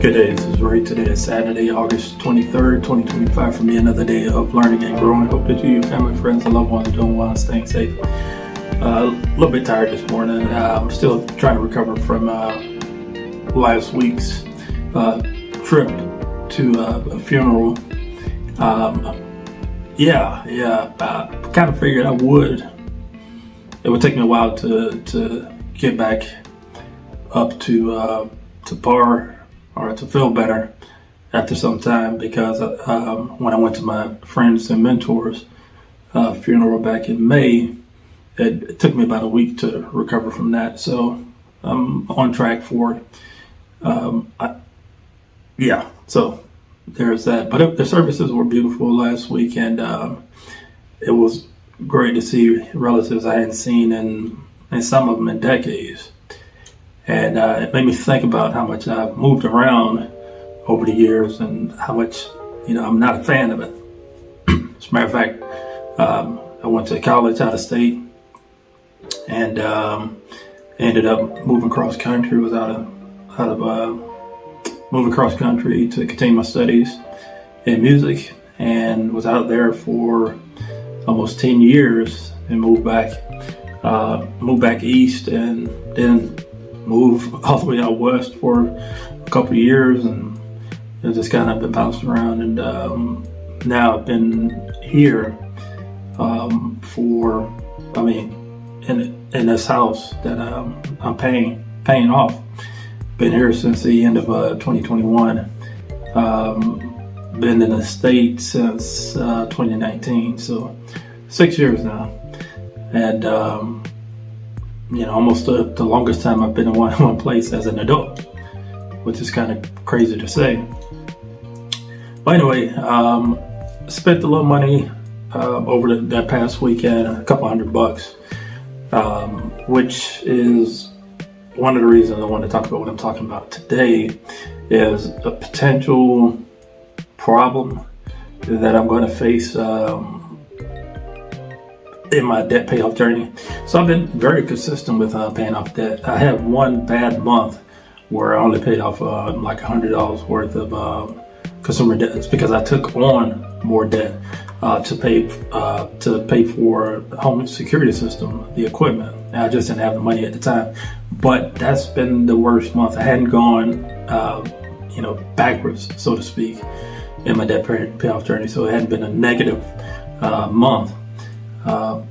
Good day, this is Ray. Today is Saturday, August 23rd, 2025. For me, another day of learning and growing. Hope that you, your family, friends, and loved ones are doing well and staying safe. A little bit tired this morning. I'm still trying to recover from last week's trip to a funeral. I kind of figured it would take me a while to get back up to par or to feel better after some time, because when I went to my friends and mentors funeral back in May, it took me about a week to recover from that. So I'm on track for it. So there's that. But the services were beautiful last week, and it was great to see relatives I hadn't seen and some of them in decades. And it made me think about how much I've moved around over the years and how much, I'm not a fan of it. As a matter of fact, I went to college out of state and ended up moving cross country. Moving cross country to continue my studies in music, and was out there for almost 10 years and moved back east, and then moved all the way out west for a couple of years, and just kind of been bouncing around. And now I've been here in this house that I'm paying off. Been here since the end of 2021. Been in the States since 2019, so 6 years now. And almost the longest time I've been in one place as an adult, which is kind of crazy to say. But anyway, spent a little money over that past weekend, a couple $100, which is one of the reasons I want to talk about what I'm talking about today, is a potential problem that I'm going to face in my debt payoff journey. So I've been very consistent with paying off debt. I had one bad month where I only paid off like $100 worth of consumer debt. It's because I took on more debt to pay for the home security system, the equipment. And I just didn't have the money at the time. But that's been the worst month. I hadn't gone backwards, so to speak, in my debt payoff journey. So it hadn't been a negative month.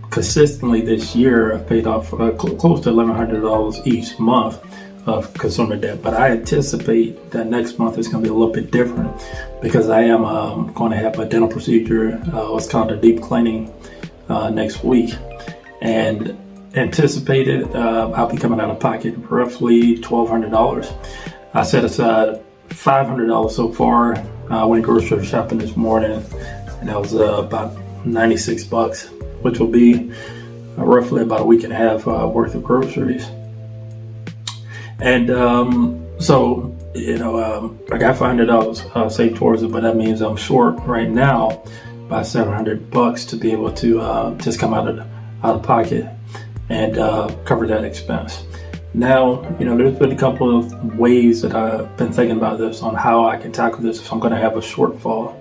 Consistently this year, I've paid off close to $1,100 each month of consumer debt. But I anticipate that next month is going to be a little bit different, because I am going to have a dental procedure, what's called a deep cleaning, next week. And anticipated I'll be coming out of pocket roughly $1,200. I set aside $500 so far. I went grocery shopping this morning, and that was about $96, which will be roughly about a week and a half worth of groceries. And so I got $500 saved towards it, but that means I'm short right now by $700 to be able to just come out of pocket and cover that expense. Now, there's been a couple of ways that I've been thinking about this, on how I can tackle this if I'm going to have a shortfall,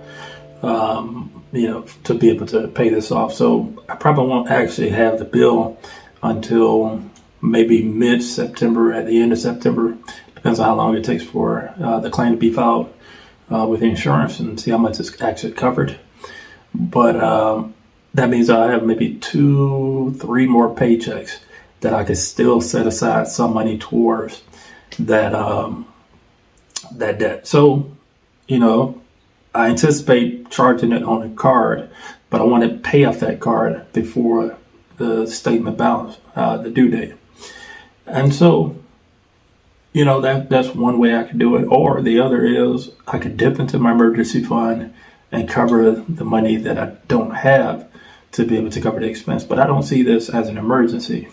to be able to pay this off. So I probably won't actually have the bill until maybe mid-September, at the end of September. Depends on how long it takes for the claim to be filed with insurance, and see how much is actually covered. But that means I have maybe 2-3 more paychecks that I could still set aside some money towards that debt. So, I anticipate charging it on a card, but I want to pay off that card before the statement balance, the due date. And so, that's one way I could do it. Or the other is I could dip into my emergency fund and cover the money that I don't have to be able to cover the expense. But I don't see this as an emergency.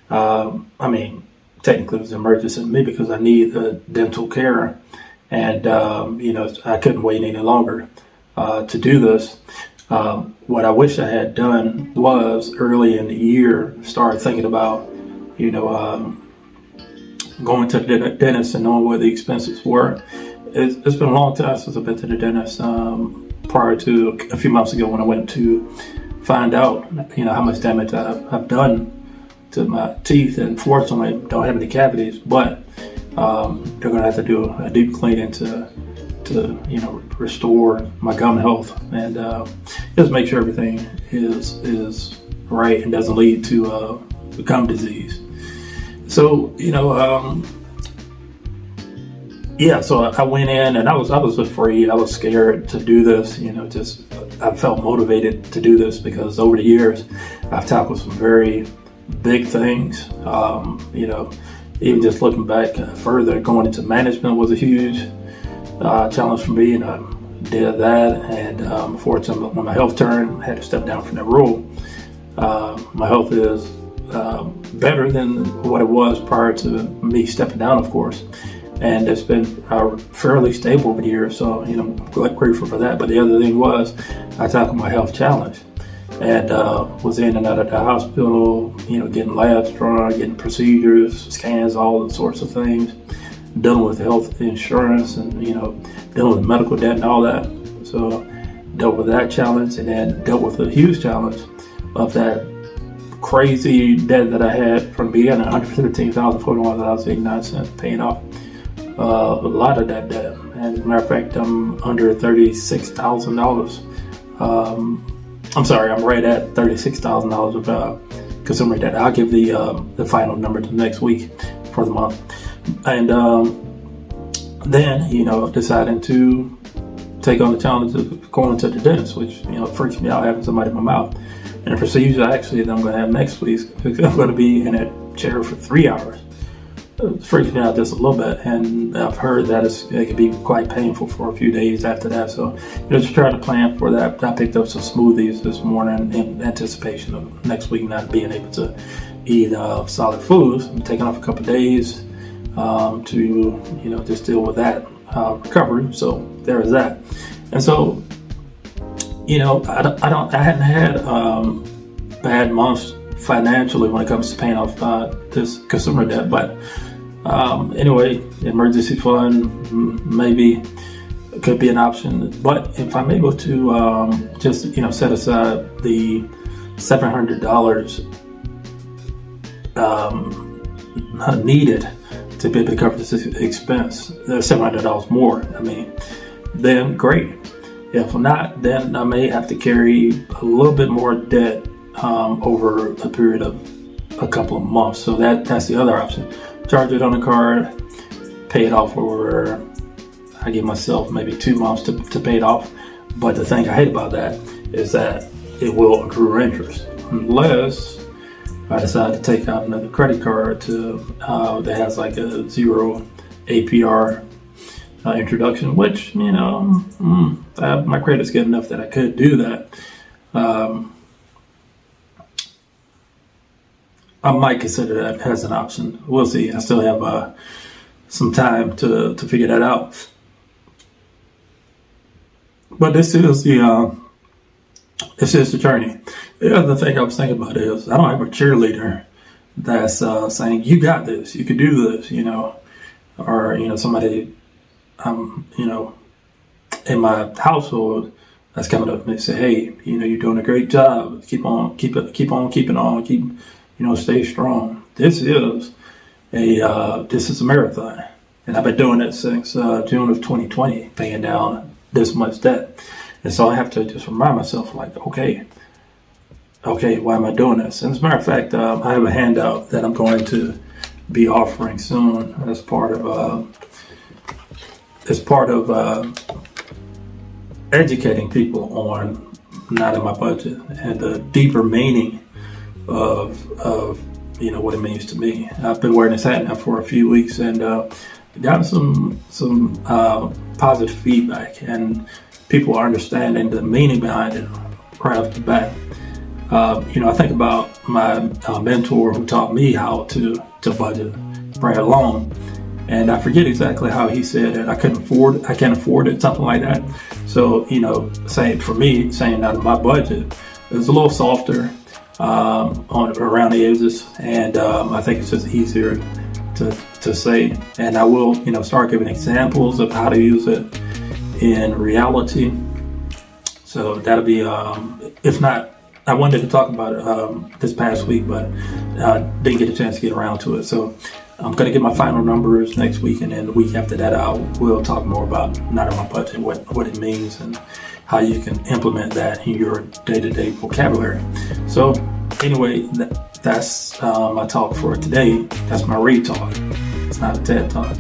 Technically it's an emergency to me because I need the dental care, and I couldn't wait any longer to do this. What I wish I had done was early in the year start thinking about going to the dentist and knowing what the expenses were, it's been a long time since I've been to the dentist. Prior to a few months ago when I went to find out, how much damage I've done to my teeth, and fortunately I don't have any cavities, but they're going to have to do a deep cleaning to restore my gum health and just make sure everything is right and doesn't lead to gum disease. So so I went in and I was afraid, I was scared to do this. I felt motivated to do this because over the years I've tackled some very big things. Even just looking back further, going into management was a huge challenge for me, and I did that. And unfortunately, when my health turned, I had to step down from that role. My health is better than what it was prior to me stepping down, of course. And it's been fairly stable over the years, so I'm grateful for that. But the other thing was, I tackled my health challenge, and was in and out of the hospital, getting labs drawn, getting procedures, scans, all sorts of things, dealing with health insurance, and dealing with medical debt and all that. So dealt with that challenge, and then dealt with the huge challenge of that crazy debt that I had from being $113,041.89 paying off. A lot of that debt, and as a matter of fact, I'm under $36,000. I'm sorry, I'm right at $36,000 of consumer debt. I'll give the final number to next week for the month, and then deciding to take on the challenge of going to the dentist, which freaks me out having somebody in my mouth. And the procedure actually that I'm going to have next week, I'm going to be in a chair for 3 hours. It freaks me out just a little bit, and I've heard that it can be quite painful for a few days after that. So, just trying to plan for that. I picked up some smoothies this morning in anticipation of next week not being able to eat solid foods. I'm taking off a couple of days to just deal with that recovery. So there is that. And so, I hadn't had bad months financially when it comes to paying off this consumer debt, but anyway, emergency fund maybe could be an option. But if I'm able to just set aside the $700 needed to be able to cover this expense, $700 more, then great. If not, then I may have to carry a little bit more debt over a period of a couple of months. So that's the other option. Charge it on the card, pay it off over, I give myself maybe 2 months to pay it off. But the thing I hate about that is that it will accrue interest unless I decide to take out another credit card that has like a 0 APR introduction, which my credit's good enough that I could do that. I might consider that as an option. We'll see. I still have some time to figure that out. But this is the journey. The other thing I was thinking about is I don't have a cheerleader that's saying you got this, you can do this, or somebody in my household that's coming up and say, hey, you're doing a great job. Keep on keeping on. Stay strong. This is a marathon, and I've been doing it since June of 2020, paying down this much debt. And so I have to just remind myself, like, okay, why am I doing this? And as a matter of fact, I have a handout that I'm going to be offering soon as part of educating people on not in my budget and the deeper meaning of what it means to me. I've been wearing this hat now for a few weeks and gotten some positive feedback, and people are understanding the meaning behind it right off the bat. I think about my mentor who taught me how to budget right along, and I forget exactly how he said it. I can't afford it, something like that. So saying out of my budget, it's a little softer around the edges, and I think it's just easier to to say, and I will, start giving examples of how to use it in reality. So that'll be, if not, I wanted to talk about it this past week, but didn't get a chance to get around to it. So I'm going to get my final numbers next week, and then the week after that, we'll talk more about not in my budget, what it means, and how you can implement that in your day-to-day vocabulary. So anyway, that's my talk for today. That's my Ray talk. It's not a TED talk.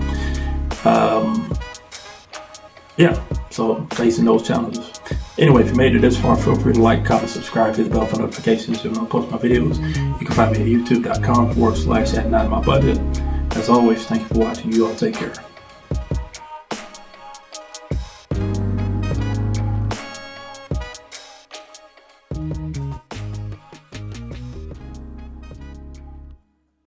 So facing those challenges. Anyway, if you made it this far, feel free to like, comment, subscribe, hit the bell for notifications so when I post my videos. You can find me at youtube.com/@notmybudget. As always, thank you for watching. You all take care.